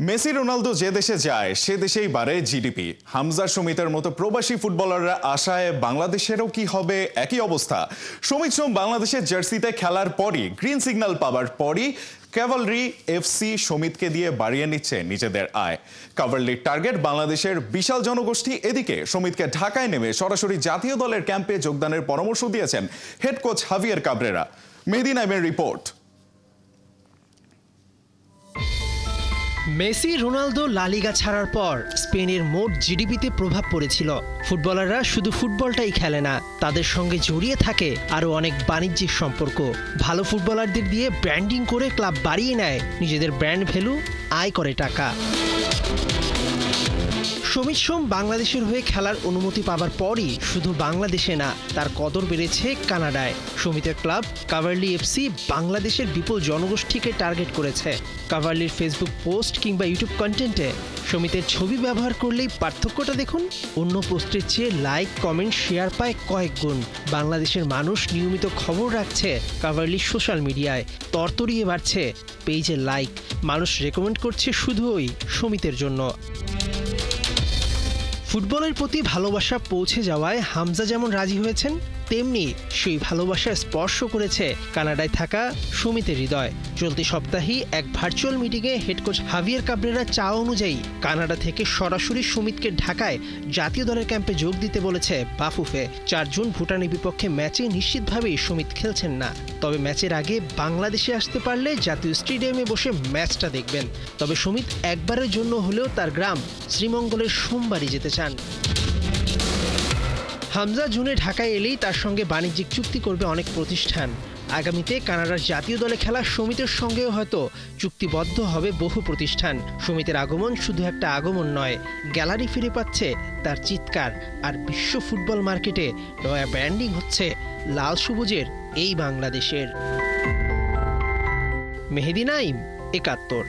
Messi Ronaldo যে দেশে যায় সে দেশেই বাড়ে জিডিপি। হামজা সুমিতের মতো প্রবাসী ফুটবলাররা আশায় বাংলাদেশেরও কি হবে একই অবস্থা। সুমিত সোম বাংলাদেশের জার্সিতে খেলার পরই গ্রিন সিগন্যাল পাওয়ার পরই ক্যাভালরি এফসি সুমিতকে দিয়ে বাড়িয়ে নিচ্ছে নিজেদের আয়। ক্যাভালরির টার্গেট বাংলাদেশের বিশাল জনগোষ্ঠী। এদিকে সুমিতকে ঢাকায় নেমে সরাসরি জাতীয় দলের ক্যাম্পে যোগদানের পরামর্শ দিয়েছেন হেড কোচ হাভিয়ের কাবরেরা। মেহেদী নাইমের রিপোর্ট। মেসি রোনালদো লা লিগা ছাড়ার পর স্পেনের মোট জিডিপিতে প্রভাব পড়েছিল। ফুটবলাররা শুধু ফুটবলটাই খেলে না, তাদের সঙ্গে জড়িয়ে থাকে আরও অনেক বাণিজ্যিক সম্পর্ক। ভালো ফুটবলারদের দিয়ে ব্র্যান্ডিং করে ক্লাব বাড়িয়ে নেয় নিজেদের ব্র্যান্ড ভ্যালু, আয় করে টাকা। সুমিত সোম বাংলাদেশের হয়ে খেলার অনুমতি পাবার পরই শুধু বাংলাদেশে না, তার কদর বেড়েছে কানাডায়। সুমিতের ক্লাব ক্যাভালরি এফসি বাংলাদেশের বিপুল জনগোষ্ঠীকে টার্গেট করেছে। ক্যাভালরির ফেসবুক পোস্ট কিংবা ইউটিউব কন্টেন্টে সুমিতের ছবি ব্যবহার করলেই পার্থক্যটা দেখুন। অন্য পোস্টের চেয়ে লাইক, কমেন্ট, শেয়ার পায় কয়েক গুণ। বাংলাদেশের মানুষ নিয়মিত খবর রাখছে ক্যাভালরির সোশ্যাল মিডিয়ায়, তরতরিয়ে বাড়ছে পেজে লাইক। মানুষ রেকমেন্ড করছে শুধুই সুমিতের জন্য। ফুটবলের প্রতি ভালোবাসা পৌঁছে যাওয়ায় হামজা যেমন রাজি হয়েছেন, তেমনি সেই ভালোবাসা স্পর্শ করেছে কানাডায় থাকা সুমিতের হৃদয়। চলতি সপ্তাহেই এক ভার্চুয়াল মিটিংয়ে হেড কোচ হাভিয়ের কাবরেরা চাওয়া অনুযায়ী কানাডা থেকে সরাসরি সুমিতকে ঢাকায় জাতীয় দলের ক্যাম্পে যোগ দিতে বলেছে বাফুফে। 4 জুন ভুটানের বিপক্ষে ম্যাচে নিশ্চিতভাবেই সুমিত খেলছেন না, তবে ম্যাচের আগে বাংলাদেশে আসতে পারলে জাতীয় স্টেডিয়ামে বসে ম্যাচটা দেখবেন। তবে সুমিত একবারের জন্য হলেও তার গ্রাম শ্রীমঙ্গলের সোমবারই যেতে চান। হামজা জুনে ঢাকায় এলেই তার সঙ্গে বাণিজ্যিক চুক্তি করবে অনেক প্রতিষ্ঠান। আগামীতে কানাডার জাতীয় দলে খেলা সুমিতের সঙ্গেও হয়তো চুক্তিবদ্ধ হবে বহু প্রতিষ্ঠান। সুমিতের আগমন শুধু একটা আগমন নয়, গ্যালারি ফিরে পাচ্ছে তার চিৎকার। আর বিশ্ব ফুটবল মার্কেটে নয়া ব্র্যান্ডিং হচ্ছে লাল সবুজের এই বাংলাদেশের। মেহেদী নাইম, ৭১।